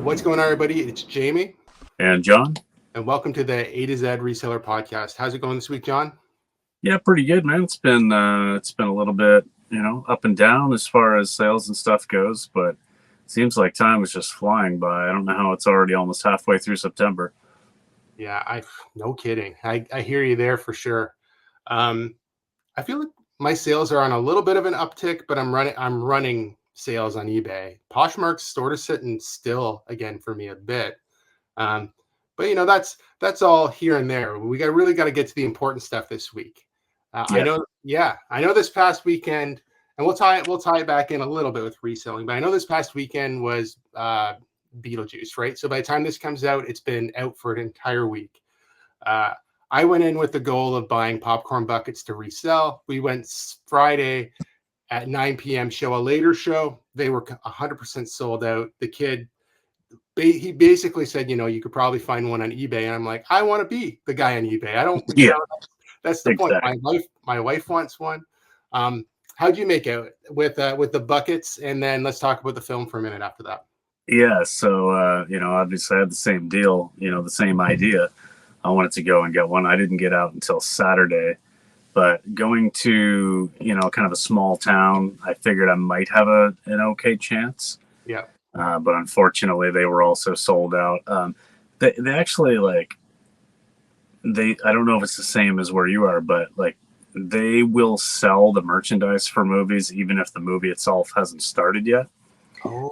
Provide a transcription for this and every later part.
What's going on, everybody? It's Jamie. And John? And welcome to the A-To-Z Reseller podcast. How's it going this week, John? Yeah, pretty good, man. It's been a little bit, up and down as far as sales and stuff goes, but it seems like time is just flying by. I don't know how it's already almost halfway through September. Yeah, no kidding. I hear you there for sure. I feel like my sales are on a little bit of an uptick, but I'm running sales on eBay. Poshmark's sort of sitting still again for me a bit. But that's all here and there. We really got to get to the important stuff this week. I know this past weekend, and we'll tie it back in a little bit with reselling. But I know this past weekend was Beetlejuice, right? So by the time this comes out, it's been out for an entire week. I went in with the goal of buying popcorn buckets to resell. We went Friday at 9 p.m. show a later show. They were 100% sold out. The kid, he basically said, you could probably find one on eBay. And I'm like, I want to be the guy on eBay. I don't, that's the point. My wife wants one. How'd you make out with the buckets? And then let's talk about the film for a minute after that. Yeah. So, obviously I had the same deal, the same idea. I wanted to go and get one. I didn't get out until Saturday, but going to, kind of a small town, I figured I might have an okay chance. Yeah. But unfortunately they were also sold out. They actually I don't know if it's the same as where you are, but they will sell the merchandise for movies even if the movie itself hasn't started yet. Oh.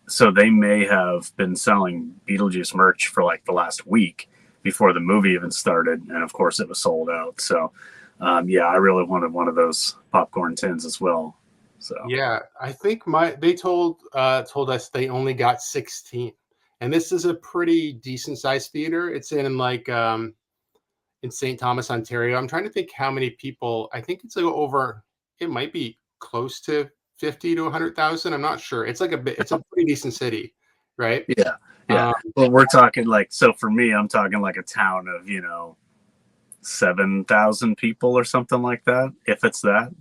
So they may have been selling Beetlejuice merch for the last week before the movie even started, and of course it was sold out. So I really wanted one of those popcorn tins as well. So yeah, I think they told us they only got 16, and this is a pretty decent sized theater. It's in in St. Thomas, Ontario. I'm trying to think how many people. I think it's it might be close to 50 to 100,000. I'm not sure. It's it's a pretty decent city, right? Yeah. Well, we're talking so for me, I'm talking a town of 7,000 people or something like that, if it's that.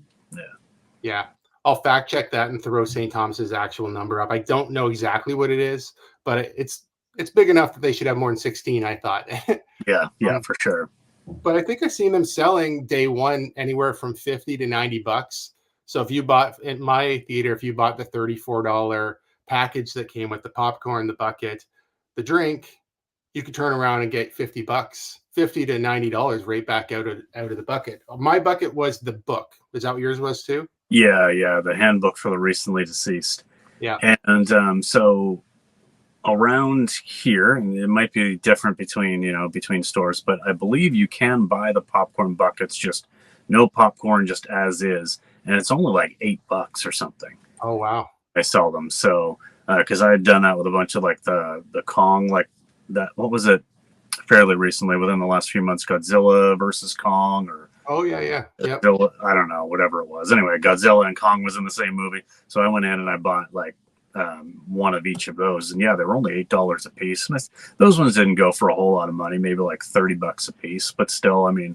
Yeah. I'll fact check that and throw St. Thomas's actual number up. I don't know exactly what it is, but it's big enough that they should have more than 16, I thought. Yeah, for sure. But I think I've seen them selling day one anywhere from 50 to 90 bucks. So if you bought in my theater, if you bought the $34 package that came with the popcorn, the bucket, the drink, you could turn around and get 50 bucks, $50 to $90 right back out of the bucket. My bucket was the book. Is that what yours was too? Yeah, the handbook for the recently deceased. Yeah. And so around here, and it might be different between stores, but I believe you can buy the popcorn buckets, just no popcorn, just as is, and it's only $8 or something. Oh wow! I sell them. So because I had done that with a bunch of the Kong, that, what was it, fairly recently within the last few months, Godzilla versus Kong, or yeah. I don't know, whatever it was. Anyway, Godzilla and Kong was in the same movie, so I went in and I bought one of each of those, and they were only $8 a piece. And those ones didn't go for a whole lot of money, maybe $30 a piece, but still, I mean,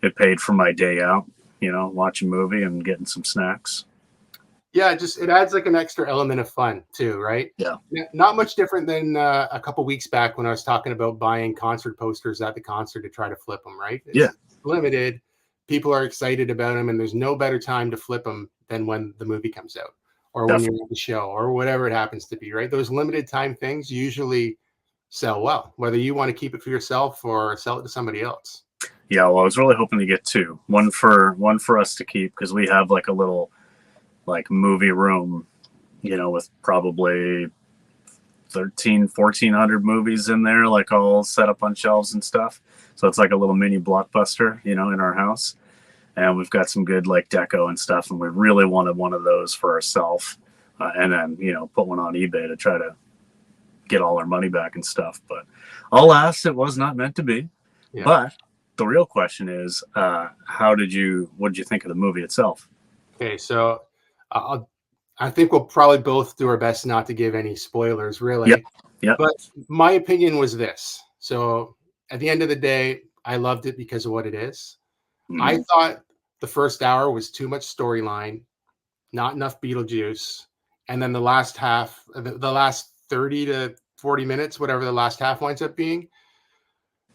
it paid for my day out, watching a movie and getting some snacks. Yeah, it adds an extra element of fun too, right? Yeah. Not much different than a couple weeks back when I was talking about buying concert posters at the concert to try to flip them, right? It's limited. People are excited about them, and there's no better time to flip them than when the movie comes out or when you're at the show or whatever it happens to be, right? Those limited time things usually sell well, whether you want to keep it for yourself or sell it to somebody else. Yeah, well, I was really hoping to get two. One for us to keep, because we have a little movie room, with probably 1,400 movies in there, all set up on shelves and stuff. So it's a little mini Blockbuster, in our house. And we've got some good deco and stuff, and we really wanted one of those for ourselves, and then put one on eBay to try to get all our money back and stuff. But alas, it was not meant to be. Yeah. But the real question is, what did you think of the movie itself? Okay, so I think we'll probably both do our best not to give any spoilers, really. Yep. But my opinion was this. So at the end of the day, I loved it because of what it is. Mm-hmm. I thought the first hour was too much storyline, not enough Beetlejuice. And then the last 30 to 40 minutes, whatever the last half winds up being.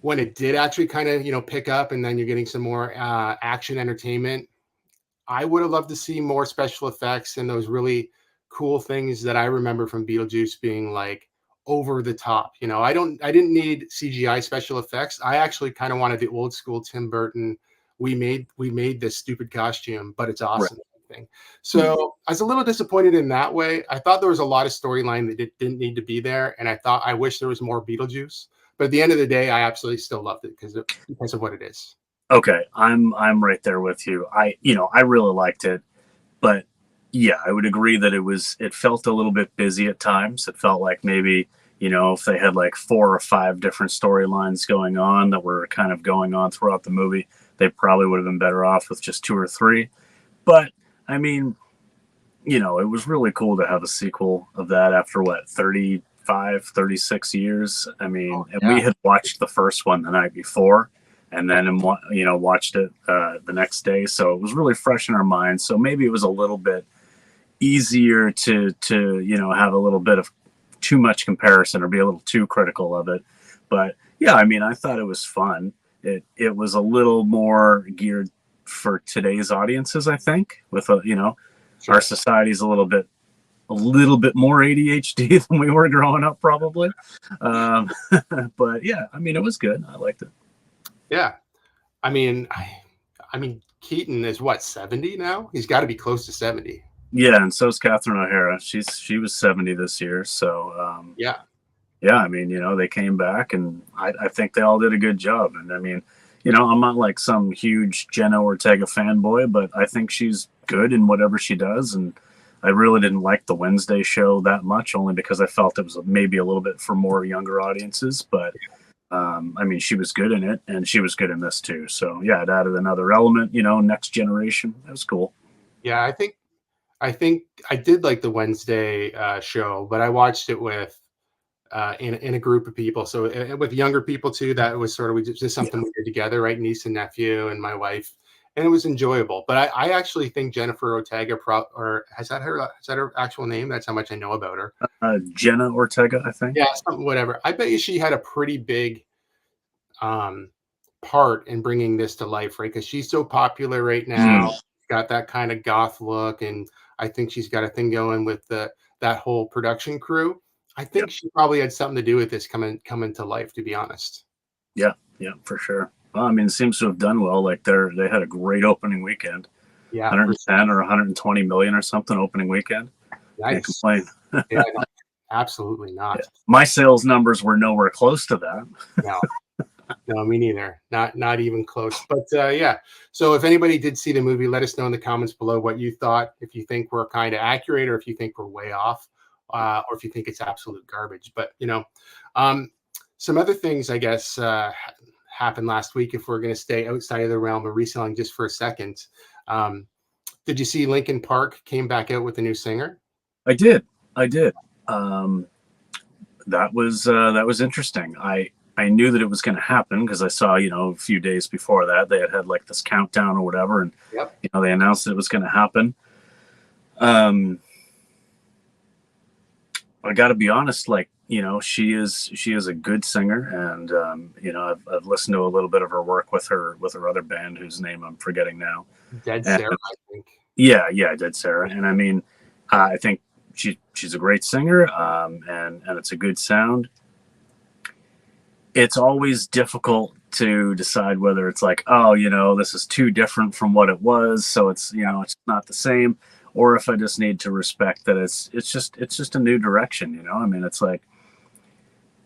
When it did actually kind of, pick up and then you're getting some more action entertainment, I would have loved to see more special effects and those really cool things that I remember from Beetlejuice being like over the top. I didn't need CGI special effects. I actually kind of wanted the old school Tim Burton. We made this stupid costume, but it's Right. awesome thing. So I was a little disappointed in that way. I thought there was a lot of storyline that didn't need to be there, and I wish there was more Beetlejuice. But at the end of the day, I absolutely still loved it because of what it is. Okay, I'm right there with you. I really liked it, but yeah, I would agree that it felt a little bit busy at times. It felt like maybe, if they had like 4 or 5 different storylines going on that were kind of going on throughout the movie, they probably would have been better off with just 2 or 3. But I mean, it was really cool to have a sequel of that after what, 35, 36 years. I mean, and we had watched the first one the night before and then, watched it the next day. So it was really fresh in our minds. So maybe it was a little bit easier to have a little bit of too much comparison or be a little too critical of it. But yeah, I mean, I thought it was fun. It was a little more geared for today's audiences, I think, with Sure. our society's a little bit more ADHD than we were growing up, probably. But yeah, I mean, it was good. I liked it. Yeah. I mean, Keaton is what, 70 now? He's got to be close to 70. Yeah, and so is Catherine O'Hara. She was 70 this year. So Yeah. yeah, I mean, they came back, and I think they all did a good job. And I mean, I'm not like some huge Jenna Ortega fanboy, but I think she's good in whatever she does. And I really didn't like the Wednesday show that much, only because I felt it was maybe a little bit for more younger audiences. But I mean, she was good in it, and she was good in this too. So yeah, it added another element. Next generation. That was cool. Yeah. I think I did like the Wednesday show, but I watched it with in a group of people. So with younger people too, that was sort of just something we did together, right? Niece and nephew and my wife, and it was enjoyable. But I actually think Jennifer Ortega, or is that her actual name? That's how much I know about her. Jenna Ortega, I think. Yeah, something, whatever. I bet you she had a pretty big um, part in bringing this to life, right? Because she's so popular right now. Got that kind of goth look, and I think she's got a thing going with that whole production crew. I think she probably had something to do with this coming to life, to be honest. Yeah, for sure. Well, I mean, it seems to have done well. Like they had a great opening weekend. Yeah, 110 or 120 million or something opening weekend. nice. Can't complain. Yeah, no, absolutely not. Yeah. My sales numbers were nowhere close to that. No, no, me neither. Not even close. But yeah. So if anybody did see the movie, let us know in the comments below what you thought. If you think we're kind of accurate, or if you think we're way off, or if you think it's absolute garbage. But some other things, I guess, happened last week. If we're going to stay outside of the realm of reselling just for a second, did you see Linkin Park came back out with a new singer? I did. That was interesting. I knew that it was going to happen because I saw, a few days before that they had like this countdown or whatever, and they announced that it was going to happen. I got to be honest, like, she is a good singer, and I've listened to a little bit of her work with her other band, whose name I'm forgetting now. Dead Sarah, I think. Yeah, Dead Sarah. And I mean, I think she's a great singer, and it's a good sound. It's always difficult to decide whether it's like, oh, this is too different from what it was, so it's it's not the same, or if I just need to respect that it's just a new direction. I mean, it's like,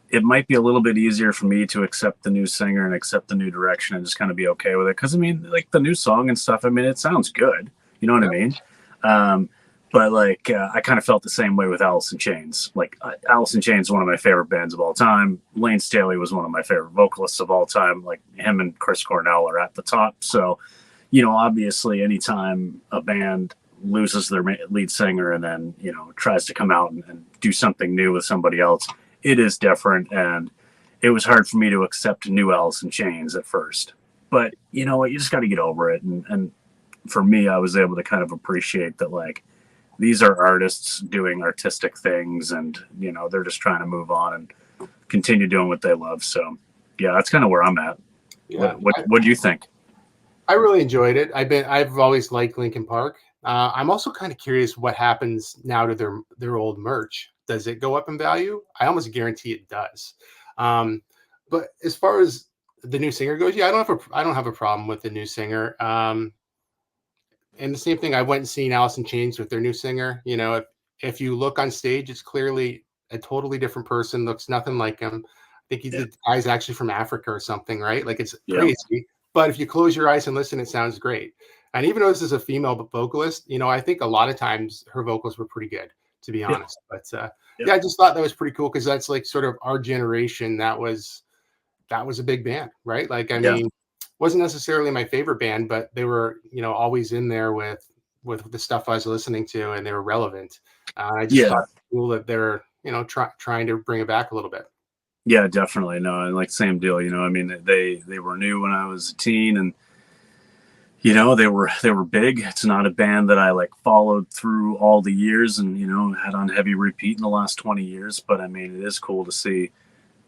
it might be a little bit easier for me to accept the new singer and accept the new direction and just kind of be okay with it, because I mean, like, the new song and stuff, I mean, it sounds good, you know what I mean? But like, I kind of felt the same way with Alice in Chains. Like, Alice in Chains is one of my favorite bands of all time. Lane Staley was one of my favorite vocalists of all time. Like, him and Chris Cornell are at the top. So, obviously, anytime a band loses their lead singer and then, tries to come out and do something new with somebody else, it is different. And it was hard for me to accept new Alice in Chains at first. But you know what? You just got to get over it. And for me, I was able to kind of appreciate that, like, these are artists doing artistic things, and they're just trying to move on and continue doing what they love. So yeah, that's kind of where I'm at. Yeah, What do you think? I really enjoyed it. I've always liked Linkin Park. I'm also kind of curious what happens now to their old merch. Does it go up in value? I almost guarantee it does. Um, but as far as the new singer goes, yeah, I don't have a problem with the new singer. And the same thing, I went and seen Alice in Chains with their new singer. If you look on stage, it's clearly a totally different person. Looks nothing like him. I think Yeah. the guy's actually from Africa or something, right? Like it's Yeah. crazy. But if you close your eyes and listen, it sounds great. And even though this is a female vocalist, I think a lot of times her vocals were pretty good, to be Yeah. honest. But yeah, I just thought that was pretty cool because that's like sort of our generation. That was a big band, right? Like, I Yeah. mean, wasn't necessarily my favorite band, but they were, always in there with the stuff I was listening to, and they were relevant. I just Yeah. thought it was cool that they're, trying to bring it back a little bit. Yeah, definitely. No, and like same deal. I mean, they were new when I was a teen, and they were big. It's not a band that I like followed through all the years, and had on heavy repeat in the last 20 years. But I mean, it is cool to see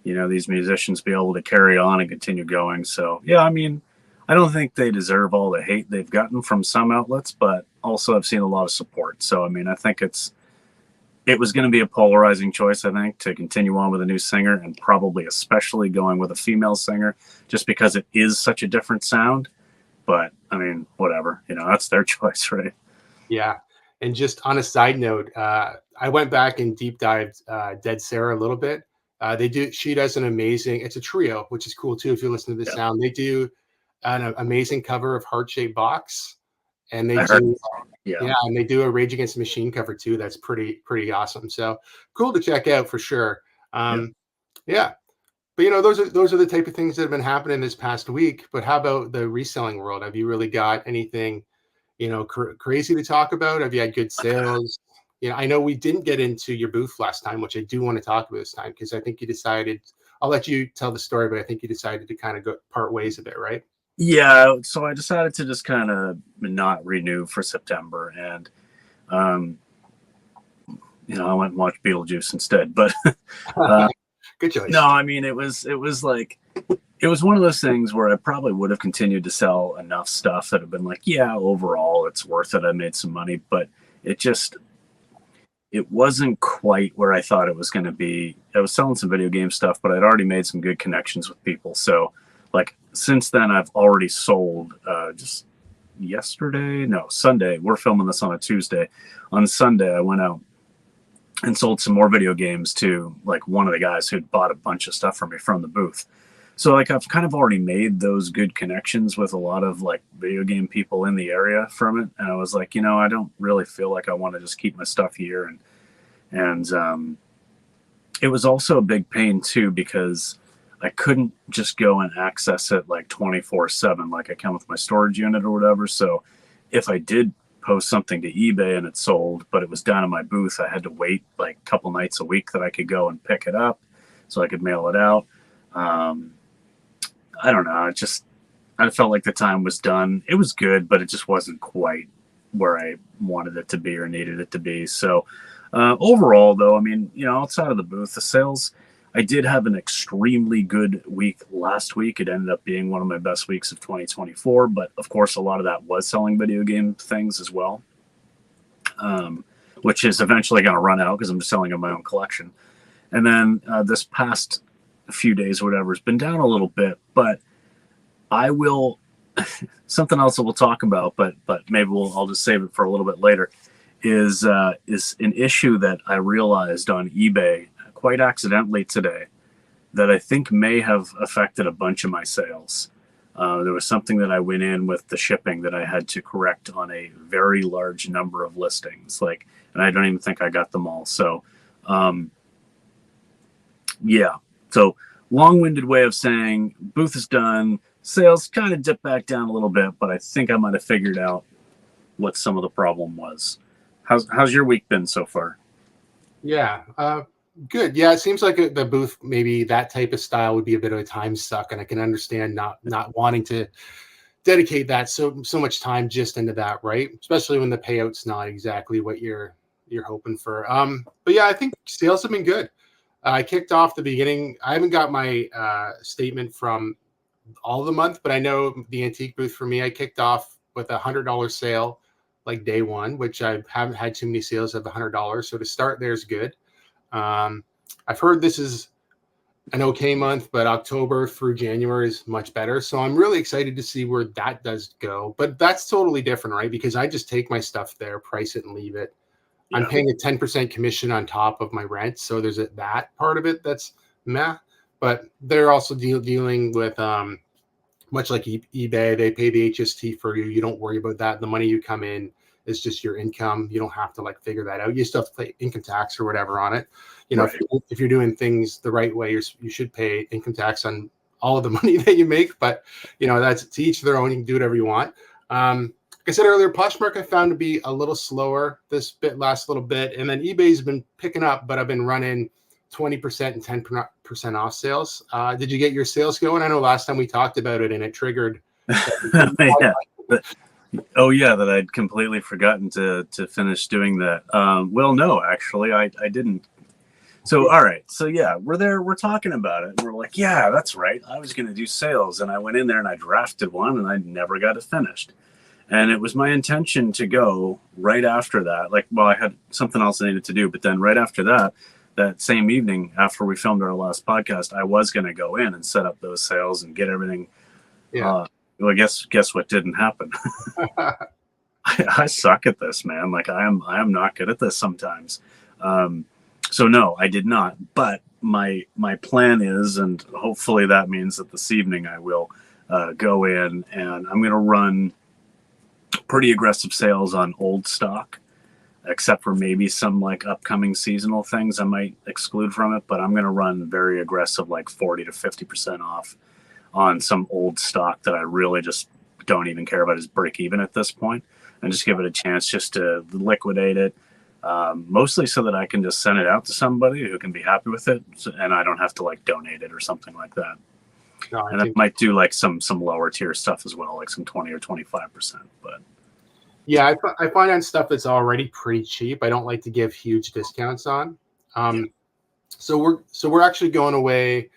these musicians be able to carry on and continue going. So yeah, I mean, I don't think they deserve all the hate they've gotten from some outlets, but also I've seen a lot of support. So I mean, I think it was going to be a polarizing choice, I think, to continue on with a new singer, and probably especially going with a female singer, just because it is such a different sound. But I mean, whatever, that's their choice, right? Yeah. And just on a side note, I went back and deep dived Dead Sarah a little bit. She does an amazing, it's a trio, which is cool too. If you listen to the sound, they do an amazing cover of Heart Shaped Box, and they I heard, do, yeah, yeah, and they do a Rage Against the Machine cover too. That's pretty awesome. So cool to check out for sure. yeah. Yeah, but those are the type of things that have been happening this past week. But how about the reselling world? Have you really got anything, crazy to talk about? Have you had good sales? I know we didn't get into your booth last time, which I do want to talk about this time because I think you decided. I'll let you tell the story, but I think you decided to kind of go part ways a bit, right? Yeah, so I decided to just kind of not renew for September, and um, I went and watched Beetlejuice instead. But Good choice. no, I mean, it was like it was one of those things where I probably would have continued to sell enough stuff that have been like, yeah, overall it's worth it. I made some money, but it wasn't quite where I thought it was going to be. I was selling some video game stuff, but I'd already made some good connections with people. So like since then I've already sold just Sunday. We're filming this on a Tuesday. On Sunday I went out and sold some more video games to like one of the guys who'd bought a bunch of stuff from me from the booth. So like I've kind of already made those good connections with a lot of like video game people in the area from it. And I was like, I don't really feel like I want to just keep my stuff here. And it was also a big pain too, because I couldn't just go and access it like 24/7, like I can with my storage unit or whatever. So if I did post something to eBay and it sold, but it was down in my booth, I had to wait like a couple nights a week that I could go and pick it up so I could mail it out. I don't know. I felt like the time was done. It was good, but it just wasn't quite where I wanted it to be or needed it to be. So overall, though, I mean, outside of the booth, the sales, I did have an extremely good week last week. It ended up being one of my best weeks of 2024. But of course, a lot of that was selling video game things as well, which is eventually going to run out because I'm just selling in my own collection. And then this past few days or whatever has been down a little bit, but I will something else that we'll talk about, but maybe I'll just save it for a little bit later, is an issue that I realized on eBay quite accidentally today that I think may have affected a bunch of my sales. There was something that I went in with the shipping that I had to correct on a very large number of listings, and I don't even think I got them all. So yeah. So long-winded way of saying booth is done. Sales kind of dipped back down a little bit, but I think I might have figured out what some of the problem was. How's your week been so far? Yeah, good. Yeah, it seems like the booth, maybe that type of style would be a bit of a time suck, and I can understand not wanting to dedicate that so much time just into that, right? Especially when the payout's not exactly what you're hoping for. But yeah, I think sales have been good. I kicked off the beginning. I haven't got my statement from all the month, but I know the antique booth for me, I kicked off with $100 sale like day one, which I haven't had too many sales of $100. So to start there is good. I've heard this is an okay month, but October through January is much better. So I'm really excited to see where that does go. But that's totally different, right? Because I just take my stuff there, price it, and leave it. Yeah. I'm paying a 10% commission on top of my rent. So there's that part of it that's meh. But they're also dealing with much like eBay, they pay the HST for you. You don't worry about that. The money you come in is just your income. You don't have to like figure that out. You still have to pay income tax or whatever on it. You know, Right. if you're doing things the right way, you should pay income tax on all of the money that you make. But you know, that's to each their own. You can do whatever you want. Like I said earlier, Poshmark I found to be a little slower this last little bit, and then eBay's been picking up, but I've been running 20% and 10% off sales. Did you get your sales going? I know last time we talked about it and it triggered. Yeah. Oh yeah, that I'd completely forgotten to finish doing that. Well, no, actually, I didn't. So all right, so yeah, we're talking about it, and we're like, yeah, that's right. I was going to do sales, and I went in there and I drafted one, and I never got it finished. And it was my intention to go right after that. Like, well, I had something else I needed to do, but then right after that, that same evening after we filmed our last podcast, I was going to go in and set up those sales and get everything. Yeah. Well, guess what didn't happen. I suck at this, man. Like I am not good at this sometimes. So no, I did not. But my plan is, and hopefully that means that this evening I will go in and I'm going to run pretty aggressive sales on old stock, except for maybe some like upcoming seasonal things I might exclude from it. But I'm going to run very aggressive, like 40 to 50% off on some old stock that I really just don't even care about as break even at this point, and just give it a chance just to liquidate it. Mostly so that I can just send it out to somebody who can be happy with it, and I don't have to like donate it or something like that. No, and I might do like some lower tier stuff as well, like some 20 or 25%. But yeah, I find on stuff that's already pretty cheap, I don't like to give huge discounts on. So we're actually going away,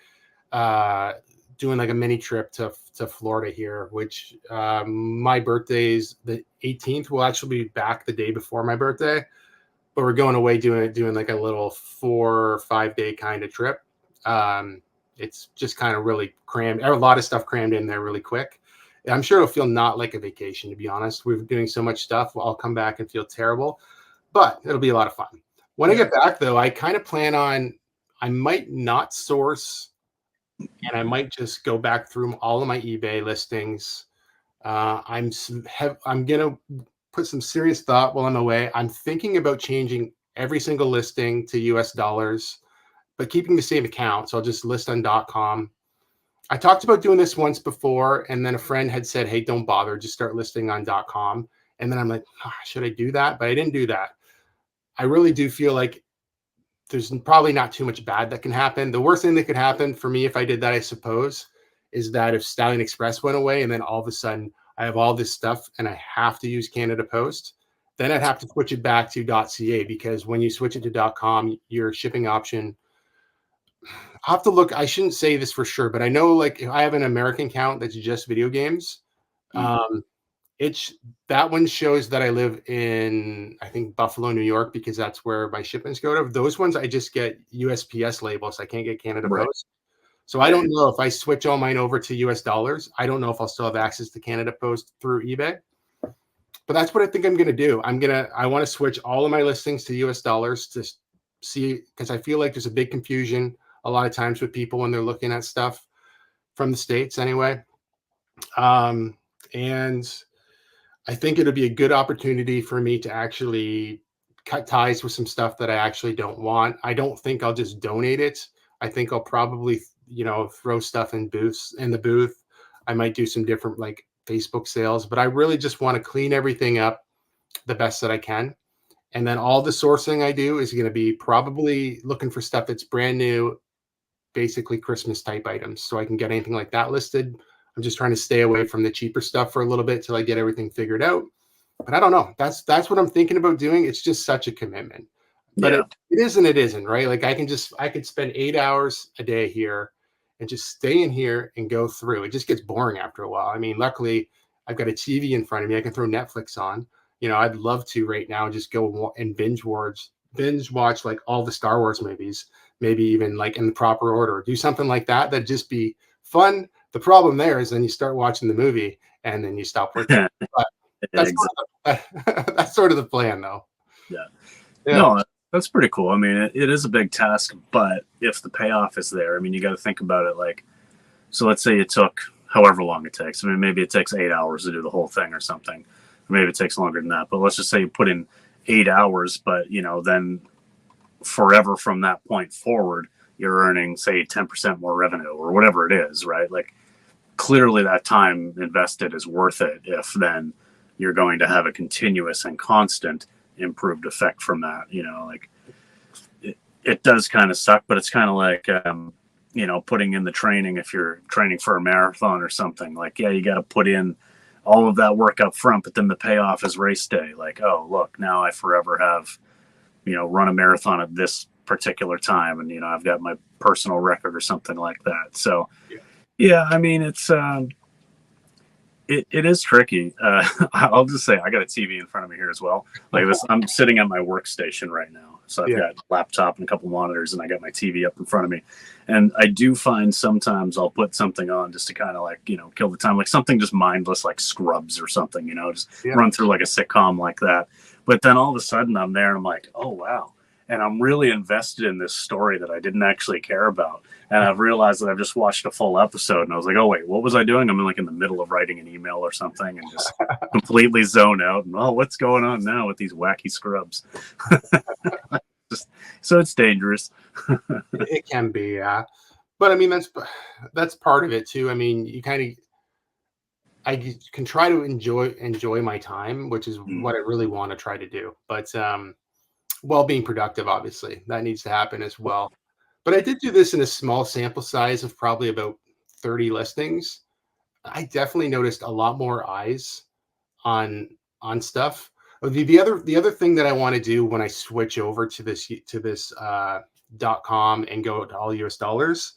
doing like a mini trip to Florida here, which my birthday's the 18th. We'll actually be back the day before my birthday, but we're going away doing like a little 4 or 5 day kind of trip. It's just kind of really crammed, a lot of stuff crammed in there really quick. I'm sure it'll feel not like a vacation, to be honest. We're doing so much stuff. I'll come back and feel terrible, but it'll be a lot of fun. When I get back, though, I kind of plan on, I might not source, and I might just go back through all of my eBay listings. I'm going to put some serious thought while I'm away. I'm thinking about changing every single listing to US dollars, but keeping the same account. So I'll just list on .com. I talked about doing this once before, and then a friend had said, hey, don't bother, just start listing on .com. And then I'm like, should I do that? But I didn't do that. I really do feel like there's probably not too much bad that can happen. The worst thing that could happen for me if I did that, I suppose, is that if Stallion Express went away and then all of a sudden I have all this stuff and I have to use Canada Post, then I'd have to switch it back to .ca, because when you switch it to .com, your shipping option, I'll have to look. I shouldn't say this for sure, but I know like if I have an American account that's just video games, it's that one shows that I live in, I think, Buffalo, New York, because that's where my shipments go to. Those ones I just get USPS labels. I can't get Canada Post. So I don't know if I switch all mine over to US dollars. I don't know if I'll still have access to Canada Post through eBay. But that's what I think I'm going to do. I want to switch all of my listings to US dollars to see, because I feel like there's a big confusion a lot of times with people when they're looking at stuff from the States anyway. And I think it'll be a good opportunity for me to actually cut ties with some stuff that I actually don't want. I don't think I'll just donate it. I think I'll probably, throw stuff in the booth. I might do some different like Facebook sales, but I really just want to clean everything up the best that I can. And then all the sourcing I do is going to be probably looking for stuff that's brand new, basically Christmas type items. So I can get anything like that listed. I'm just trying to stay away from the cheaper stuff for a little bit till I get everything figured out. But I don't know. That's what I'm thinking about doing. It's just such a commitment. But Yeah. it is and it isn't, right? Like I could spend 8 hours a day here and just stay in here and go through. It just gets boring after a while. I mean, luckily I've got a TV in front of me. I can throw Netflix on. I'd love to right now just go and binge watch like all the Star Wars movies, maybe even like in the proper order. Do something like that. That'd just be fun. The problem there is then you start watching the movie and then you stop working. But that's that's sort of the plan, though. Yeah. Yeah. No, that's pretty cool. I mean, it is a big task, but if the payoff is there, I mean, you got to think about it like, so let's say it took however long it takes. I mean, maybe it takes 8 hours to do the whole thing or something. Or maybe it takes longer than that. But let's just say you put in 8 hours, but, then forever from that point forward, you're earning, say, 10% more revenue or whatever it is, right? Like, clearly that time invested is worth it if then you're going to have a continuous and constant improved effect from that. Like it does kind of suck, but it's kind of like putting in the training. If you're training for a marathon or something, like, yeah, you got to put in all of that work up front, but then the payoff is race day. Like, oh, look, now I forever have run a marathon at this particular time, and I've got my personal record or something like that. So yeah, I mean, it's it is tricky. I'll just say I got a TV in front of me here as well. Like this, I'm sitting at my workstation right now. So I've got a laptop and a couple monitors, and I got my TV up in front of me. And I do find sometimes I'll put something on just to kind of like, kill the time, like something just mindless, like Scrubs or something, just run through like a sitcom like that. But then all of a sudden I'm there and I'm like, oh, wow. And I'm really invested in this story that I didn't actually care about. And I've realized that I've just watched a full episode and I was like, oh, wait, what was I doing? I'm like in the middle of writing an email or something and just completely zone out. And, oh, what's going on now with these wacky scrubs? So it's dangerous. It can be, yeah. But I mean, that's part of it too. I mean, I can try to enjoy my time, which is what I really want to try to do. But while being productive, obviously, that needs to happen as well. But I did do this in a small sample size of probably about 30 listings. I definitely noticed a lot more eyes on stuff. The other thing that I want to do when I switch over to this .com and go to all US dollars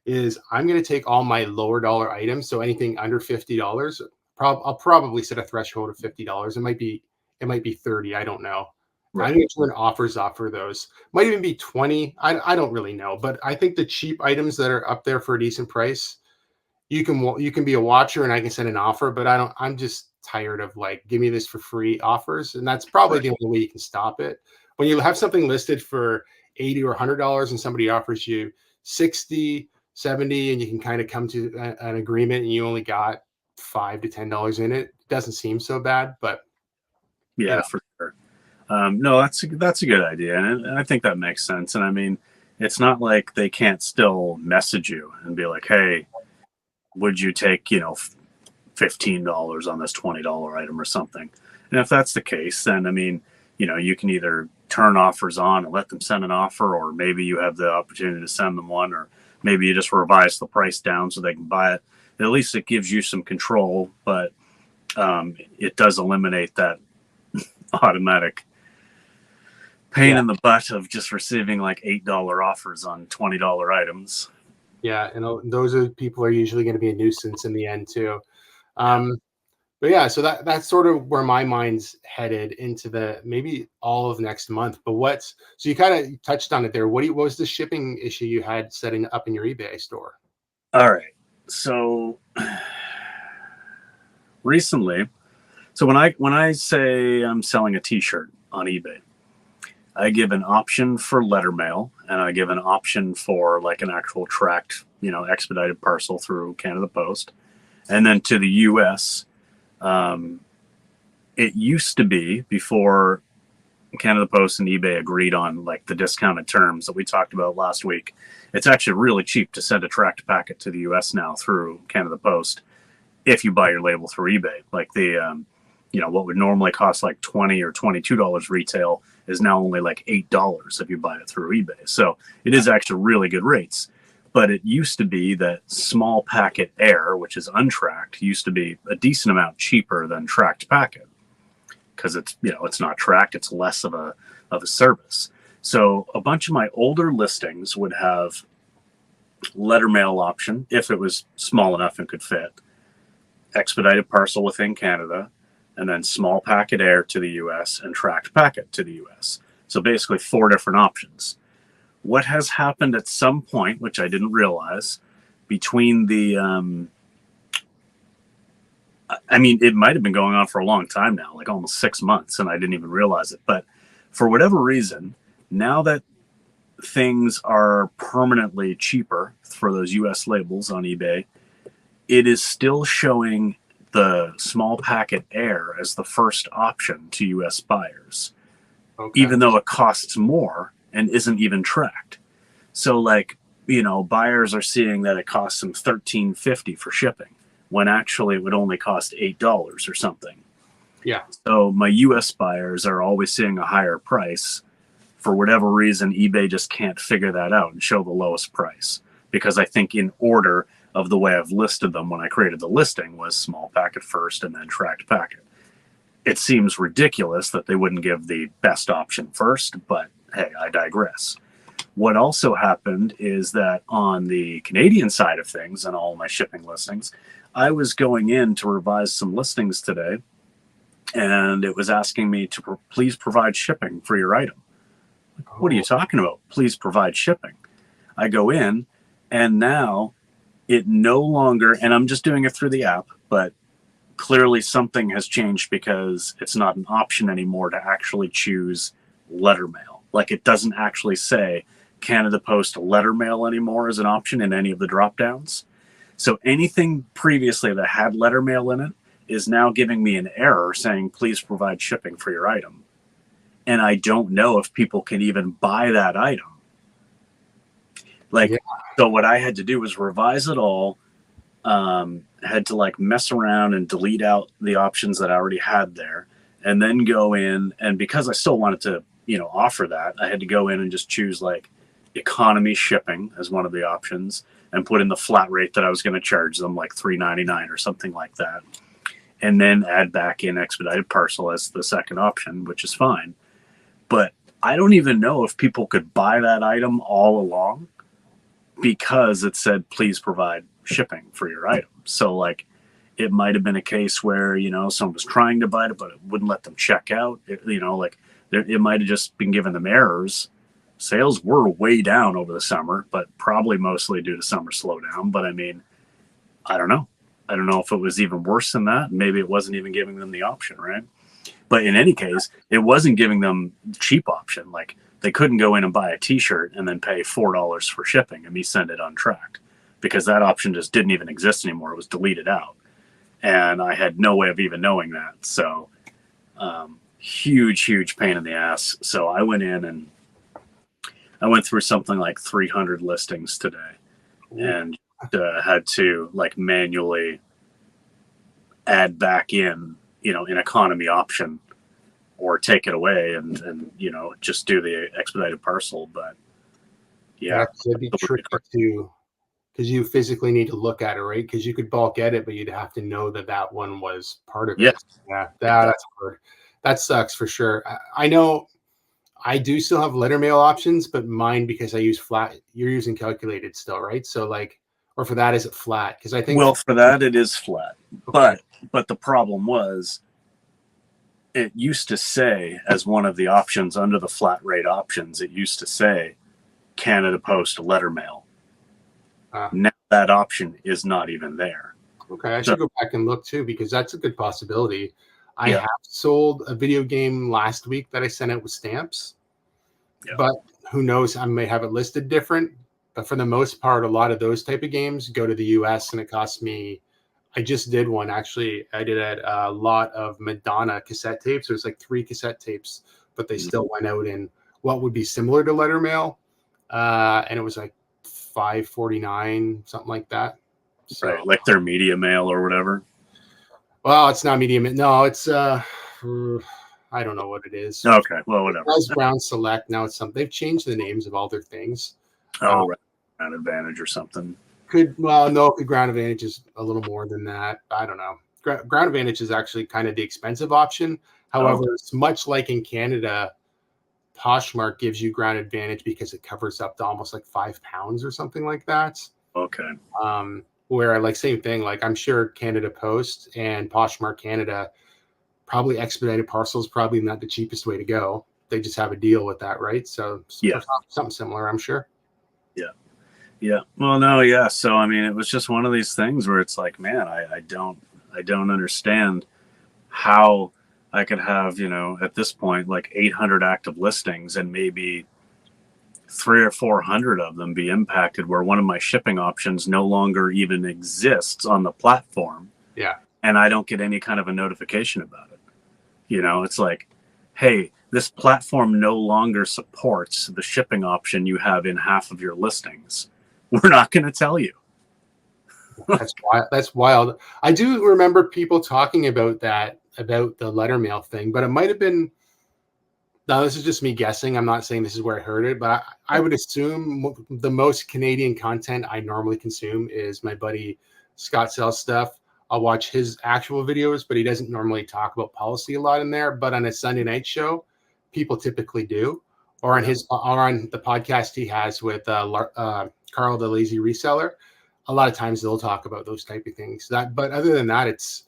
is I'm going to take all my lower dollar items. So anything under $50, I'll probably set a threshold of $50. It might be 30. I don't know. Right. I'm going to turn offers off for those. Might even be 20. I don't really know, but I think the cheap items that are up there for a decent price, you can be a watcher and I can send an offer, but I'm just tired of like, give me this for free offers. And that's probably the only way you can stop it. When you have something listed for $80 or $100 and somebody offers you 60, 70, and you can kind of come to an agreement and you only got $5 to $10 in it doesn't seem so bad, but yeah, for sure. No, that's a good idea. And I think that makes sense. And I mean, it's not like they can't still message you and be like, hey, would you take, $15 on this $20 item or something? And if that's the case, then, I mean, you can either turn offers on and let them send an offer, or maybe you have the opportunity to send them one, or maybe you just revise the price down so they can buy it. At least it gives you some control, but it does eliminate that automatic pain in the butt of just receiving like $8 offers on $20 items. Yeah, and those people are usually going to be a nuisance in the end too. But yeah, so that's sort of where my mind's headed into the maybe all of next month. But so you kind of touched on it there. What was the shipping issue you had setting up in your eBay store? All right. So recently, when I say I'm selling a t-shirt on eBay, I give an option for letter mail and I give an option for like an actual tracked, expedited parcel through Canada Post. And then to the US, it used to be, before Canada Post and eBay agreed on like the discounted terms that we talked about last week, it's actually really cheap to send a tracked packet to the US now through Canada Post if you buy your label through eBay. Like the what would normally cost like $20 or $22 retail is now only like $8 if you buy it through eBay. So it is actually really good rates. But it used to be that small packet air, which is untracked, used to be a decent amount cheaper than tracked packet because it's, you know, it's not tracked. It's less of a service. So a bunch of my older listings would have letter mail option if it was small enough and could fit, expedited parcel within Canada, and then small packet air to the US and tracked packet to the US. So basically 4 different options. What has happened at some point, which I didn't realize, between the, I mean, it might have been going on for a long time now, like almost 6 months, and I didn't even realize it. But for whatever reason, now that things are permanently cheaper for those US labels on eBay, it is still showing the small packet air as the first option to US buyers, even though it costs more and isn't even tracked. So like, you know, buyers are seeing that it costs them $13.50 for shipping when actually it would only cost $8 or something. Yeah. So my US buyers are always seeing a higher price. For whatever reason, eBay just can't figure that out and show the lowest price, because I think in order of the way I've listed them when I created the listing was small packet first and then tracked packet. It seems ridiculous that they wouldn't give the best option first, but hey, I digress. What also happened is that on the Canadian side of things and all my shipping listings, I was going in to revise some listings today, and it was asking me to please provide shipping for your item. What are you talking about? Please provide shipping. I go in, and now it no longer, and I'm just doing it through the app, but clearly something has changed because it's not an option anymore to actually choose letter mail. Like, it doesn't actually say Canada Post letter mail anymore as an option in any of the drop downs. So anything previously that had letter mail in it is now giving me an error saying, please provide shipping for your item. And I don't know if people can even buy that item. Like, yeah. So what I had to do was revise it all. Had to like mess around and delete out the options that I already had there, and then go in. And because I still wanted to, you know, offer that, I had to go in and just choose like economy shipping as one of the options and put in the flat rate that I was going to charge them, like $3.99 or something like that. And then add back in expedited parcel as the second option, which is fine. But I don't even know if people could buy that item all along because it said, please provide shipping for your item. So like, it might have been a case where, you know, someone was trying to buy it, but it wouldn't let them check out. You know, like it might have just been giving them errors. Sales were way down over the summer, but probably mostly due to summer slowdown. But I mean, I don't know. I don't know if it was even worse than that. Maybe it wasn't even giving them the option, right? But in any case, it wasn't giving them the cheap option. Like, they couldn't go in and buy a t-shirt and then pay $4 for shipping and me send it untracked, because that option just didn't even exist anymore. It was deleted out. And I had no way of even knowing that. So huge pain in the ass. So I went in and I went through something like 300 listings today. Ooh. And had to like manually add back in, you know, an economy option or take it away and you know, just do the expedited parcel. But yeah, that'd be tricky too, because you physically need to look at it, right? Because you could bulk edit, but you'd have to know that that one was part of it. Yeah, that's hard. That sucks for sure. I know I do still have letter mail options, but mine, because I use flat, you're using calculated still, right? So like, or for that, is it flat? Because I think, well, for that it is flat. Okay. But the problem was, it used to say as one of the options under the flat rate options, it used to say Canada Post letter mail. Now that option is not even there. Okay, I should go back and look too, because that's a good possibility. I have sold a video game last week that I sent out with stamps, but who knows? I may have it listed different. But for the most part, a lot of those type of games go to the US, and it cost me. I just did one actually. I did a lot of Madonna cassette tapes. There's like 3 cassette tapes, but they still went out in what would be similar to letter mail, and it was like $5.49, something like that. So, right, like their media mail or whatever. Well, it's not media. No, it's I don't know what it is. Okay, well, whatever. It was Brown Select. Now it's something. They've changed the names of all their things. Oh, right. Ground advantage or something. Well, no, the ground advantage is a little more than that. I don't know. Ground advantage is actually kind of the expensive option. Oh, However, it's much like in Canada, Poshmark gives you ground advantage because it covers up to almost like 5 pounds or something like that. okay. Where like same thing, like I'm sure Canada Post and Poshmark Canada probably expedited parcels probably not the cheapest way to go. They just have a deal with that, right? So Yeah. for something similar, I'm sure. Yeah. Yeah. Well, no, yeah. So, I mean, it was just one of these things where it's like, man, I don't understand how I could have, at this point, like 800 active listings and maybe 300 or 400 of them be impacted where one of my shipping options no longer even exists on the platform. Yeah. And I don't get any kind of a notification about it. It's like, hey, this platform no longer supports the shipping option you have in half of your listings. We're not going to tell you. That's wild. That's wild. I do remember people talking about that, about the letter mail thing, but it might have been. Now, this is just me guessing. I'm not saying this is where I heard it, but I would assume the most Canadian content I normally consume is my buddy Scott sells stuff. I'll watch his actual videos, but he doesn't normally talk about policy a lot in there. But on a Sunday night show, people typically do, or on the podcast he has with Carl, the Lazy Reseller. A lot of times they'll talk about those type of things. But other than that, it's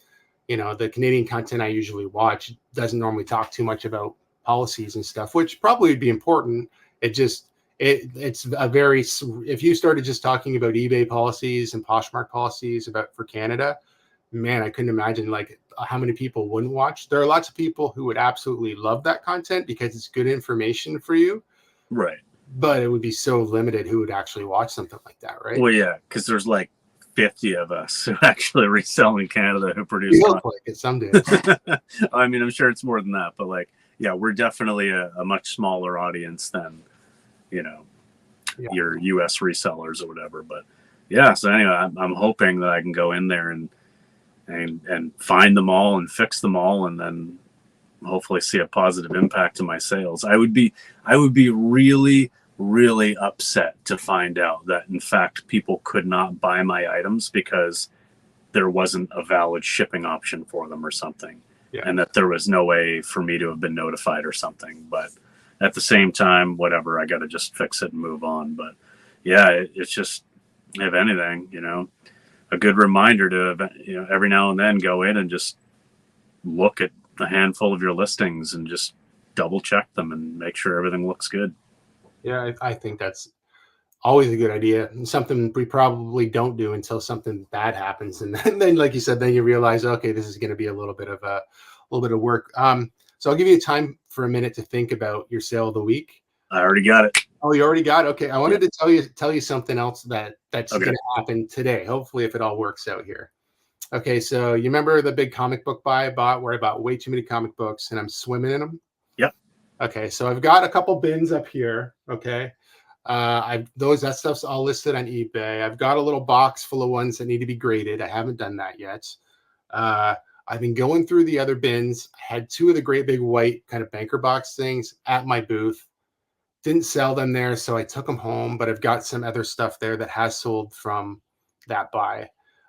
the Canadian content I usually watch doesn't normally talk too much about policies and stuff, which probably would be important. It's a very, if you started just talking about eBay policies and Poshmark policies for Canada, man, I couldn't imagine like how many people wouldn't watch. There are lots of people who would absolutely love that content because it's good information for you. Right. But it would be so limited who would actually watch something like that, right? Well, yeah, because there's like 50 of us who actually resell in Canada who produce content. Like it some days. I mean, I'm sure it's more than that, but like, yeah, we're definitely a much smaller audience than, your US resellers or whatever. But yeah, so anyway, I'm hoping that I can go in there and find them all and fix them all, and then hopefully see a positive impact to my sales. I would be really, really upset to find out that in fact people could not buy my items because there wasn't a valid shipping option for them or something. Yeah. And that there was no way for me to have been notified or something. But at the same time, whatever, I got to just fix it and move on. But yeah, it's just, if anything, a good reminder to, every now and then go in and just look at a handful of your listings and just double check them and make sure everything looks good. Yeah, I think that's always a good idea, and something we probably don't do until something bad happens, and then like you said, then you realize, okay, this is going to be a little bit of work. So I'll give you time for a minute to think about your sale of the week. I already got it. Oh, you already got it. Okay, I wanted to tell you something else that's going to happen today. Hopefully, if it all works out here. Okay, so you remember the big comic book buy I bought where I bought way too many comic books and I'm swimming in them? Yep. Okay, so I've got a couple bins up here. Okay. That stuff's all listed on eBay. I've got a little box full of ones that need to be graded. I haven't done that yet. I've been going through the other bins. I had two of the great big white kind of banker box things at my booth. Didn't sell them there, so I took them home, but I've got some other stuff there that has sold from that buy.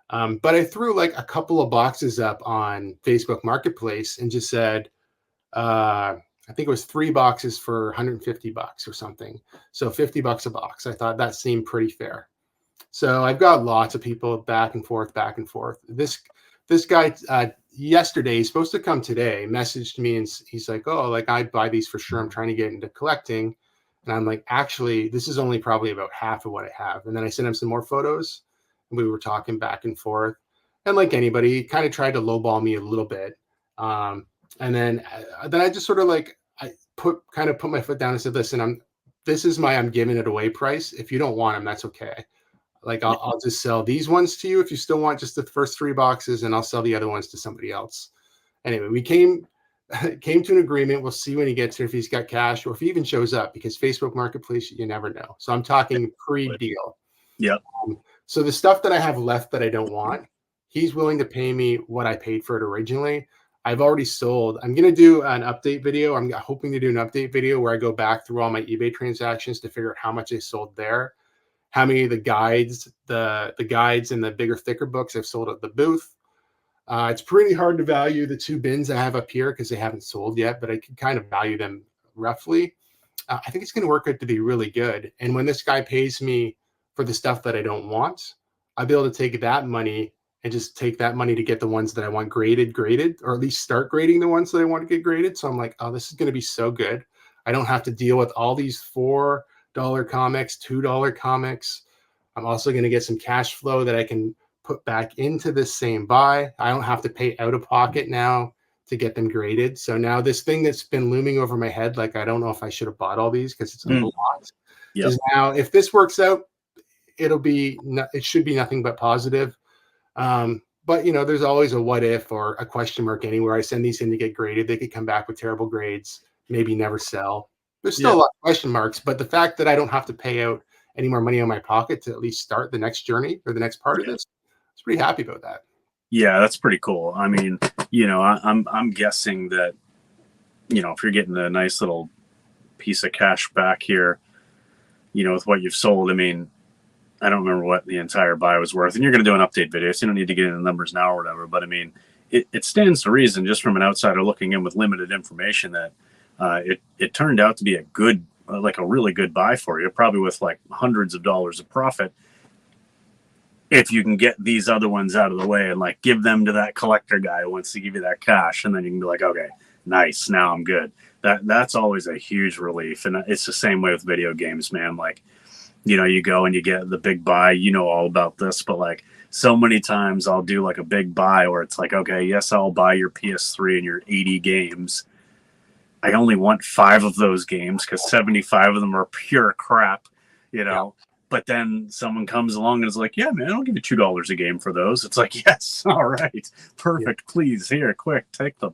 But I threw like a couple of boxes up on Facebook Marketplace and just said, I think it was 3 boxes for $150 or something. So $50 a box. I thought that seemed pretty fair. So I've got lots of people back and forth. This guy yesterday, he's supposed to come today, messaged me and he's like, oh, like I buy these for sure. I'm trying to get into collecting. And I'm like, actually, this is only probably about half of what I have. And then I sent him some more photos and we were talking back and forth. And like anybody, he kind of tried to lowball me a little bit. And then I just sort of like, I put my foot down and said, listen, I'm giving it away price. If you don't want them, that's okay. Like I'll just sell these ones to you if you still want just the first 3 boxes, and I'll sell the other ones to somebody else. Anyway, we came to an agreement. We'll see when he gets here, if he's got cash or if he even shows up, because Facebook Marketplace, you never know. So I'm talking pre-deal. Yeah. So the stuff that I have left that I don't want, he's willing to pay me what I paid for it originally. I've already sold. I'm going to do an update video. I'm hoping to do an update video where I go back through all my eBay transactions to figure out how much I sold there. how many of the guides, the guides and the bigger, thicker books I've sold at the booth. It's pretty hard to value the 2 bins I have up here because they haven't sold yet, but I can kind of value them roughly. I think it's going to work out to be really good. And when this guy pays me for the stuff that I don't want, I'll be able to take that money and just take that money to get the ones that I want graded, or at least start grading the ones that I want to get graded. So I'm like, oh, this is going to be so good. I don't have to deal with all these $4 comics, $2 comics. I'm also going to get some cash flow that I can put back into this same buy. I don't have to pay out of pocket now to get them graded. So now this thing that's been looming over my head, like I don't know if I should have bought all these because it's a lot. Yep. Is now, if this works out, it should be nothing but positive. But you know, there's always a what if or a question mark anywhere. I send these in to get graded. They could come back with terrible grades, maybe never sell. There's still a lot of question marks, but the fact that I don't have to pay out any more money on my pocket to at least start the next journey or the next part of this, I was pretty happy about that. Yeah, that's pretty cool. I mean, you know, I'm guessing that, you know, if you're getting a nice little piece of cash back here, you know, with what you've sold, I mean, I don't remember what the entire buy was worth, and you're going to do an update video, so you don't need to get into the numbers now or whatever. But I mean, it stands to reason, just from an outsider looking in with limited information, that it turned out to be a good, like a really good buy for you, probably with like hundreds of dollars of profit, if you can get these other ones out of the way and like give them to that collector guy who wants to give you that cash, and then you can be like, okay, nice, now I'm good. That's always a huge relief, and it's the same way with video games, man. Like, you know, you go and you get the big buy, you know all about this, but like so many times I'll do like a big buy where it's like, okay, yes, I'll buy your PS3 and your 80 games. I only want 5 of those games because 75 of them are pure crap, you know. Yeah. But then someone comes along and is like, yeah, man, I'll give you $2 a game for those. It's like, yes, all right, perfect. Yeah. Please, here, quick, take them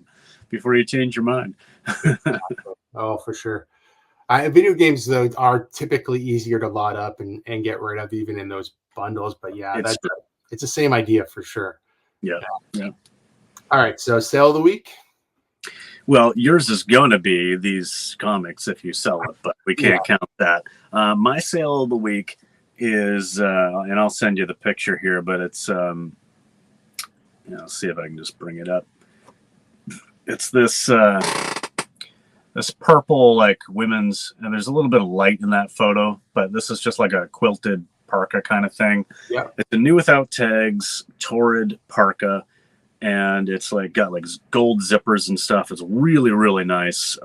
before you change your mind. Oh, for sure. Video games, though, are typically easier to lot up and get rid of, even in those bundles. But yeah, it's the same idea for sure. Yeah. All right, so sale of the week. Well, yours is going to be these comics if you sell it, but we can't count that. My sale of the week is, and I'll send you the picture here, but it's, I'll see if I can just bring it up. It's this purple, like, women's, and there's a little bit of light in that photo, but this is just like a quilted parka kind of thing. Yeah. It's a new without tags, torrid parka, and it's like got like gold zippers and stuff. It's really, really nice.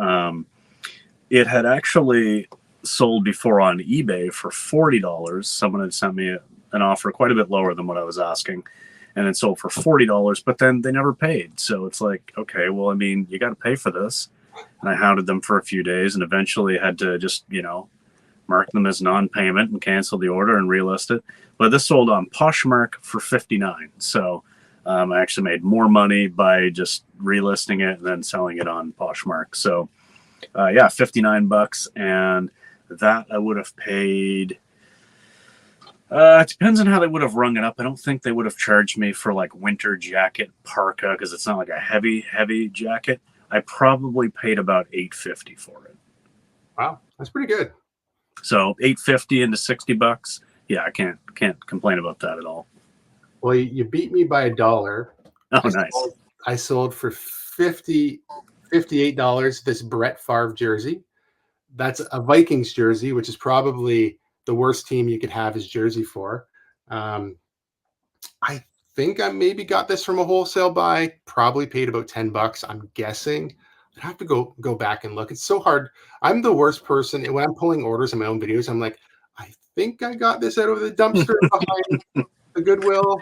It had actually sold before on eBay for $40. Someone had sent me an offer quite a bit lower than what I was asking, and it sold for $40, but then they never paid. So it's like, okay, well, I mean, you got to pay for this. And I hounded them for a few days and eventually had to just, mark them as non-payment and cancel the order and relist it. But this sold on Poshmark for $59. So I actually made more money by just relisting it and then selling it on Poshmark. So $59, and that I would have paid. It depends on how they would have rung it up. I don't think they would have charged me for like winter jacket parka because it's not like a heavy jacket. I probably paid about $8.50 for it. Wow, that's pretty good. So $8.50 into $60. Yeah, I can't complain about that at all. Well, you beat me by $1. Oh, nice. I sold for $58 this Brett Favre jersey. That's a Vikings jersey, which is probably the worst team you could have his jersey for. I think I maybe got this from a wholesale buy, probably paid about $10. I'm guessing. I'd have to go back and look. It's so hard. I'm the worst person. And when I'm pulling orders in my own videos, I'm like, I think I got this out of the dumpster behind the Goodwill.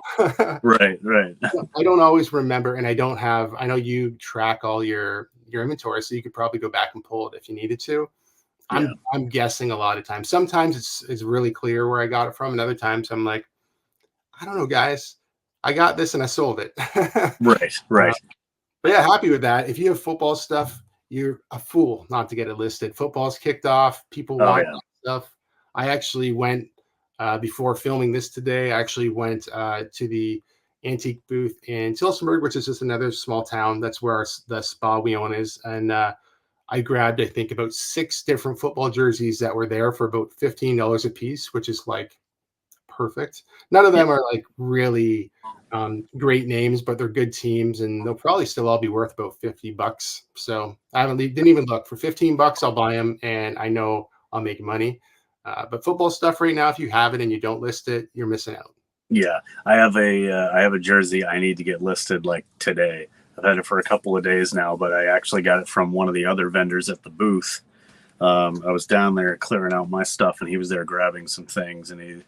Right. I don't always remember, and I know you track all your inventory, so you could probably go back and pull it if you needed to. I'm guessing a lot of times. Sometimes it's really clear where I got it from, and other times I'm like, I don't know, guys. I got this and I sold it. Right. But yeah, happy with that. If you have football stuff, you're a fool not to get it listed. Football's kicked off. People want that stuff. I actually went, before filming this today, to the antique booth in Tillsonburg, which is just another small town. That's where the spa we own is. And I grabbed, I think, about 6 different football jerseys that were there for about $15 a piece, which is like perfect. None of them are like really great names, but they're good teams, and they'll probably still all be worth about $50. So I didn't even look. For $15, I'll buy them, and I know I'll make money. But football stuff right now, if you have it and you don't list it, you're missing out. Yeah, I have a jersey I need to get listed like today. I've had it for a couple of days now, but I actually got it from one of the other vendors at the booth. I was down there clearing out my stuff, and he was there grabbing some things. And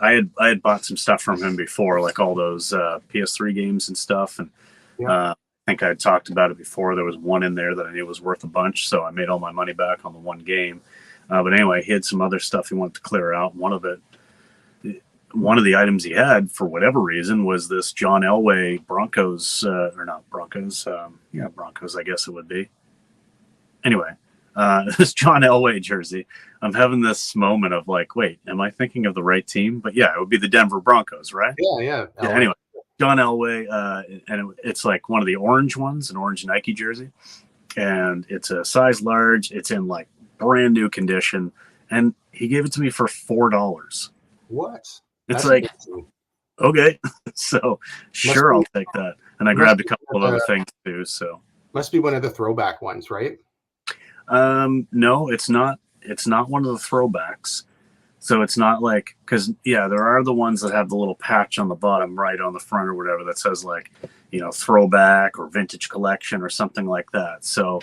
I had bought some stuff from him before, like all those PS3 games and stuff. And I think I had talked about it before. There was one in there that I knew was worth a bunch, so I made all my money back on the one game. But anyway, he had some other stuff he wanted to clear out. One of the items he had, for whatever reason, was this John Elway Broncos, or not Broncos, Broncos, I guess it would be. Anyway, this John Elway jersey. I'm having this moment of like, wait, am I thinking of the right team? But yeah, it would be the Denver Broncos, right? Yeah. Anyway, John Elway, and it's like one of the orange ones, an orange Nike jersey, and it's a size large. It's in like brand new condition, and he gave it to me for $4. What? It's like, okay, so sure, I'll take that. And I grabbed a couple of other things too. So must be one of the throwback ones, right? No, it's not. It's not one of the throwbacks. So it's not like, because there are the ones that have the little patch on the bottom right on the front or whatever that says like, throwback or vintage collection or something like that. So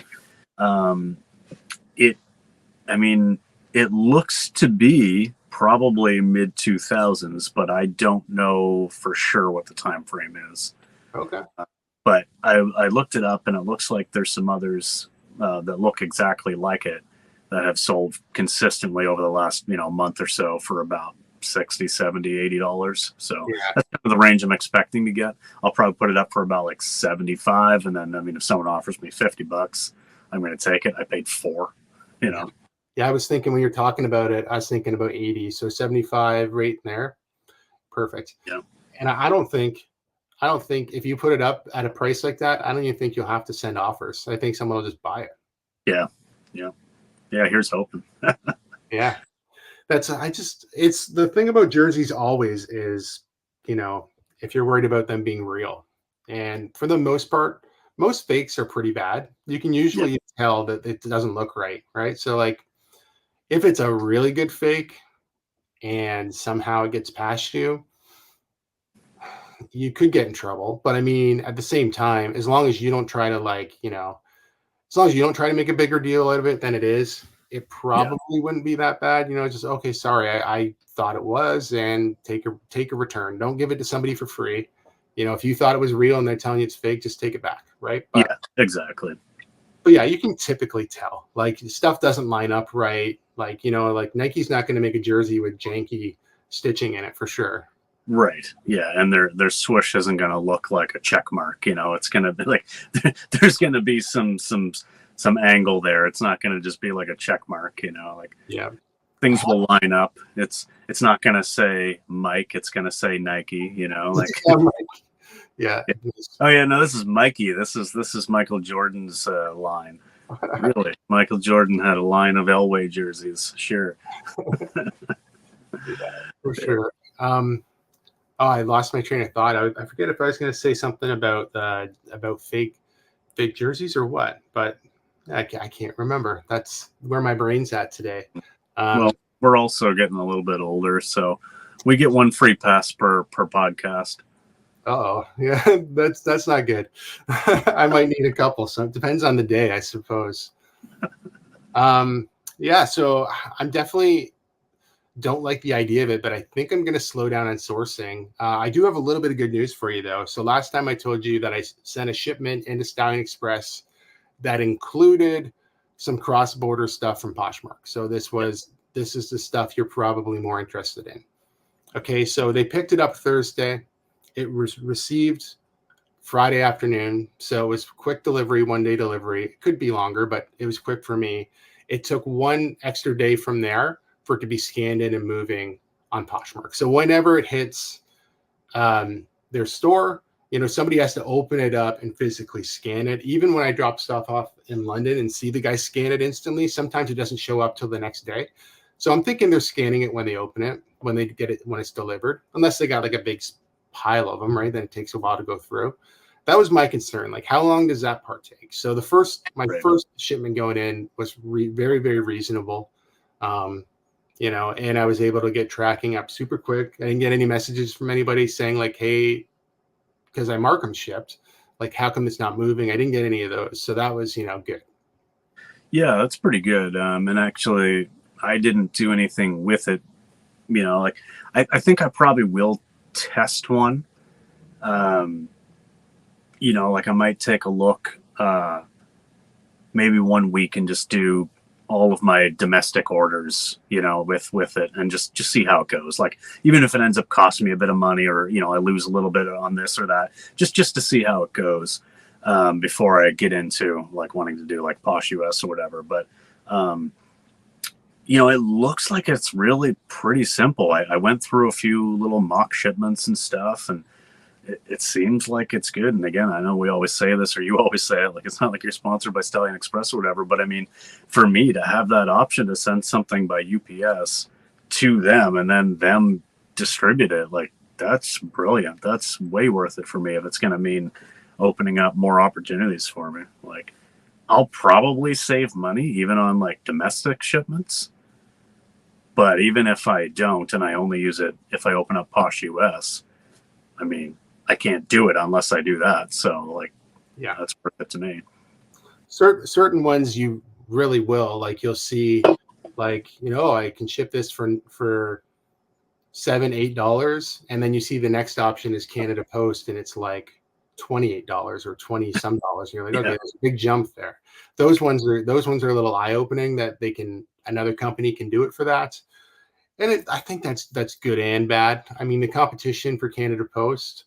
it looks to be probably mid 2000s, but I don't know for sure what the time frame is. Okay. But I looked it up, and it looks like there's some others that look exactly like it that have sold consistently over the last month or so for about $60, $70, $80. So that's kind of the range I'm expecting to get. I'll probably put it up for about like 75, and then if someone offers me $50, I'm going to take it. I paid $4. Yeah, I was thinking when you're talking about it, I was thinking about 80, so 75 right in there. Perfect. Yeah. And I don't think if you put it up at a price like that, I don't even think you'll have to send offers. I think someone will just buy it. Yeah. Here's hoping. Yeah. It's the thing about jerseys always is, if you're worried about them being real, and for the most part, most fakes are pretty bad. You can usually tell that it doesn't look right. So like, if it's a really good fake and somehow it gets past you, you could get in trouble. But I mean, at the same time, as long as you don't try to as long as you don't try to make a bigger deal out of it than it is, it probably wouldn't be that bad. Just, okay, sorry, I thought it was, and take a return. Don't give it to somebody for free. If you thought it was real and they're telling you it's fake, just take it back. Right. But, yeah, exactly. But yeah, you can typically tell, like, stuff doesn't line up right. Like, like Nike's not going to make a jersey with janky stitching in it for sure. Right. Yeah. And their swoosh isn't going to look like a check mark. It's going to be like, there's going to be some angle there. It's not going to just be like a check mark, things will line up. It's not going to say Mike. It's going to say Nike, like, yeah. Oh yeah. No, this is Mikey. This is Michael Jordan's line. Really? Michael Jordan had a line of Elway jerseys. Sure. For sure. I lost my train of thought. I forget if I was going to say something about fake jerseys or what, but I can't remember. That's where my brain's at today. Well, we're also getting a little bit older, so we get one free pass per podcast. Oh, yeah, that's not good. I might need a couple. So it depends on the day, I suppose. Yeah, so I'm definitely don't like the idea of it, but I think I'm going to slow down on sourcing. I do have a little bit of good news for you, though. So last time I told you that I sent a shipment into Stallion Express that included some cross-border stuff from Poshmark. So this is the stuff you're probably more interested in. Okay, so they picked it up Thursday. It was received Friday afternoon. So it was quick delivery, 1-day delivery. It could be longer, but it was quick for me. It took one extra day from there for it to be scanned in and moving on Poshmark. So whenever it hits their store, somebody has to open it up and physically scan it. Even when I drop stuff off in London and see the guy scan it instantly, sometimes it doesn't show up till the next day. So I'm thinking they're scanning it when they open it, when they get it, when it's delivered, unless they got like a big pile of them, right? Then it takes a while to go through. That was my concern. Like, how long does that part take? So my Right. first shipment going in was very, very reasonable. Um, and I was able to get tracking up super quick. I didn't get any messages from anybody saying like, hey, because I mark them shipped, like, how come it's not moving? I didn't get any of those. So that was, good. Yeah, that's pretty good. And actually, I didn't do anything with it. Like I think I probably will test one. Um, like I might take a look, maybe 1 week and just do all of my domestic orders, with it and just see how it goes. Like even if it ends up costing me a bit of money or, I lose a little bit on this or that, just to see how it goes, before I get into like wanting to do like Posh US or whatever. But, it looks like it's really pretty simple. I went through a few little mock shipments and stuff, and it seems like it's good. And again, I know we always say this, or you always say it, like it's not like you're sponsored by Stallion Express or whatever. But I mean, for me to have that option to send something by UPS to them and then them distribute it, like that's brilliant. That's way worth it for me if it's going to mean opening up more opportunities for me. Like I'll probably save money even on like domestic shipments. But even if I don't, and I only use it if I open up Posh US, I mean, I can't do it unless I do that. So, like, Yeah. that's worth it to me. Certain ones you really will. Like, you'll see, like, I can ship this for $7-8, and then you see the next option is Canada Post, and it's like $28 or 20 some dollars. You're like, Yeah. okay, there's a big jump there. Those ones are a little eye opening that another company can do it for that. And I think that's good and bad. I mean, the competition for Canada Post,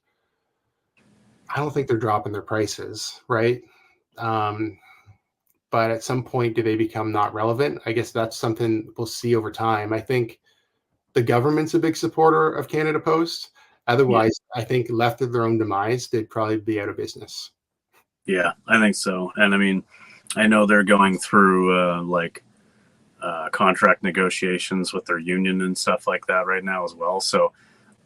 I don't think they're dropping their prices, right? Um, but at some point, do they become not relevant? I guess that's something we'll see over time. I think the government's a big supporter of Canada Post. Yeah. Otherwise, I think left to their own demise, they'd probably be out of business. Yeah, I think so. And I mean, I know they're going through contract negotiations with their union and stuff like that right now as well. So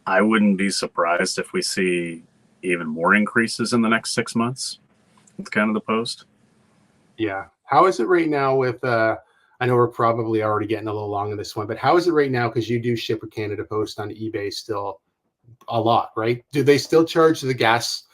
I wouldn't be surprised if we see even more increases in the next 6 months with Canada Post. Yeah. How is it right now with I know we're probably already getting a little long in this one, but how is it right now? Because you do ship with Canada Post on eBay still a lot, right? Do they still charge the gas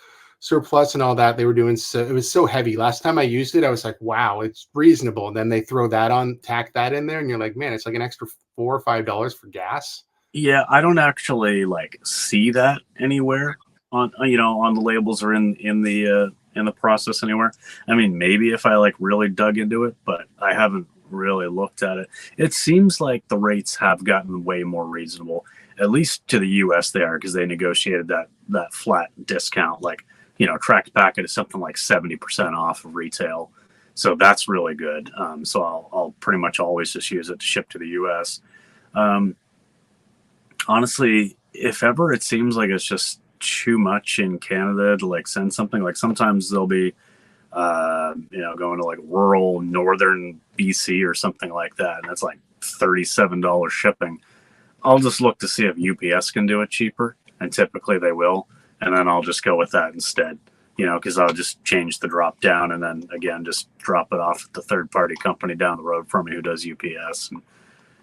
surplus and all that? They were doing so, it was so heavy. Last time I used it, I was like, wow, it's reasonable. And then they throw that on, tack that in there, and you're like, man, it's like an extra $4 or $5 for gas. Yeah, I don't actually like see that anywhere on on the labels or in the process anywhere. I mean, maybe if I like really dug into it, but I haven't really looked at it. It seems like the rates have gotten way more reasonable. At least to the US they are, because they negotiated that flat discount, like, tracked packet is something like 70% off of retail. So that's really good. So I'll pretty much always just use it to ship to the US. Um, honestly, if ever it seems like it's just too much in Canada to like send something, like sometimes they'll be, going to like rural northern BC or something like that, and it's like $37 shipping. I'll just look to see if UPS can do it cheaper, and typically they will, and then I'll just go with that instead. Because I'll just change the drop down and then again just drop it off at the third party company down the road from me who does UPS and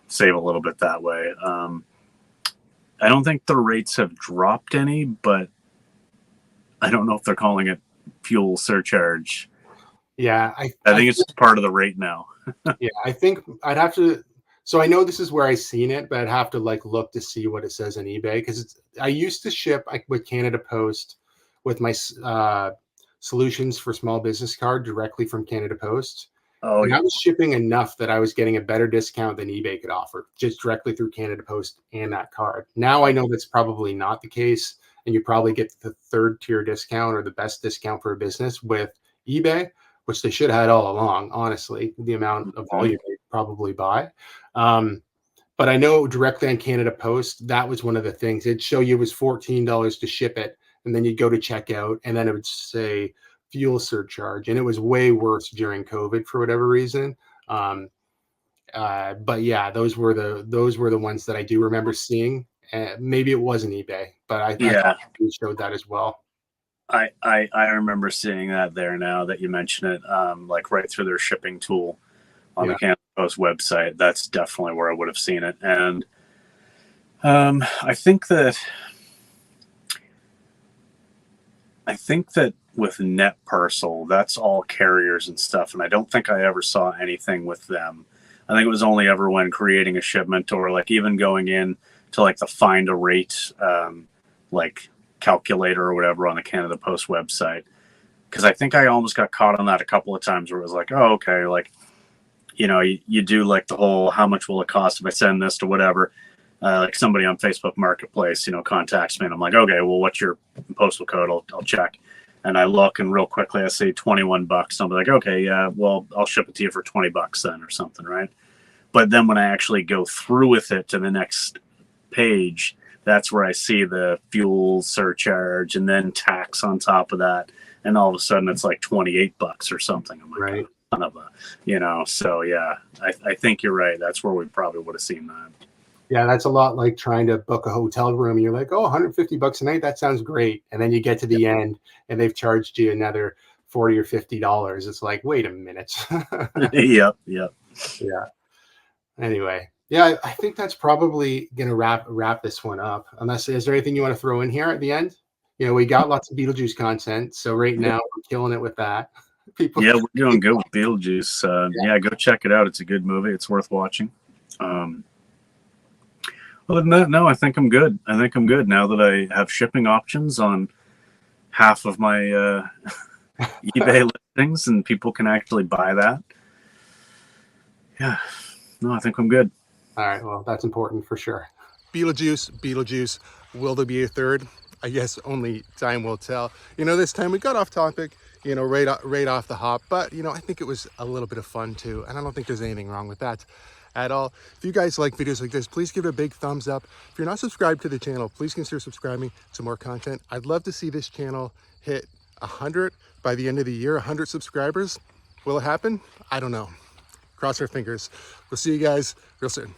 save a little bit that way. I don't think the rates have dropped any, but I don't know if they're calling it fuel surcharge. Yeah, I think it's part of the rate now. yeah, I think I'd have to. So I know this is where I seen it, but I'd have to like look to see what it says on eBay, because I used to ship with Canada Post with my solutions for small business card directly from Canada Post. Oh And yeah, I was shipping enough that I was getting a better discount than eBay could offer, just directly through Canada Post and that card. Now I know that's probably not the case, and you probably get the third tier discount or the best discount for a business with eBay, which they should have had all along, honestly, the amount of volume they probably buy. Um, but I know directly on Canada Post, that was one of the things. It'd show you it was $14 to ship it, and then you'd go to checkout, and then it would say fuel surcharge, and it was way worse during COVID for whatever reason. Um, But yeah, those were the ones that I do remember seeing. Maybe it wasn't eBay, but I Yeah, thought you showed that as well. I remember seeing that there now that you mention it, like right through their shipping tool on the Yeah, Canada Post website. That's definitely where I would have seen it. And I think that with Net Parcel, that's all carriers and stuff, and I don't think I ever saw anything with them. I think it was only ever when creating a shipment or like even going in to like the find a rate like calculator or whatever on the Canada Post website. Because I think I almost got caught on that a couple of times where it was like, oh, okay, like you do like the whole how much will it cost if I send this to whatever. Like somebody on Facebook Marketplace, contacts me and I'm like, okay, well, what's your postal code? I'll check. And I look and real quickly I see $21. I'll be like, okay, yeah, well, I'll ship it to you for $20 then or something, right? But then when I actually go through with it to the next page, that's where I see the fuel surcharge and then tax on top of that. And all of a sudden it's like $28 or something. I'm like, right. oh, son of a, so yeah, I think you're right. That's where we probably would have seen that. Yeah, that's a lot like trying to book a hotel room. You're like, oh, $150 a night. That sounds great. And then you get to the end and they've charged you another $40 or $50. It's like, wait a minute. Yep. Yeah. Anyway, yeah, I think that's probably gonna wrap this one up. Unless is there anything you want to throw in here at the end? We got lots of Beetlejuice content, so right now we're killing it with that. People, Yeah, we're doing good with Beetlejuice. Yeah, go check it out. It's a good movie. It's worth watching. Other than that, no, I think I'm good. I think I'm good now that I have shipping options on half of my eBay listings and people can actually buy that. Yeah, no, I think I'm good. all right, well, that's important for sure. Beetlejuice. Will there be a third? I guess only time will tell. This time we got off topic, right off the hop. But, I think it was a little bit of fun too. And I don't think there's anything wrong with that at all. If you guys like videos like this, please give it a big thumbs up. If you're not subscribed to the channel, please consider subscribing to more content. I'd love to see this channel hit 100 by the end of the year, 100 subscribers. Will it happen? I don't know. Cross our fingers. We'll see you guys real soon.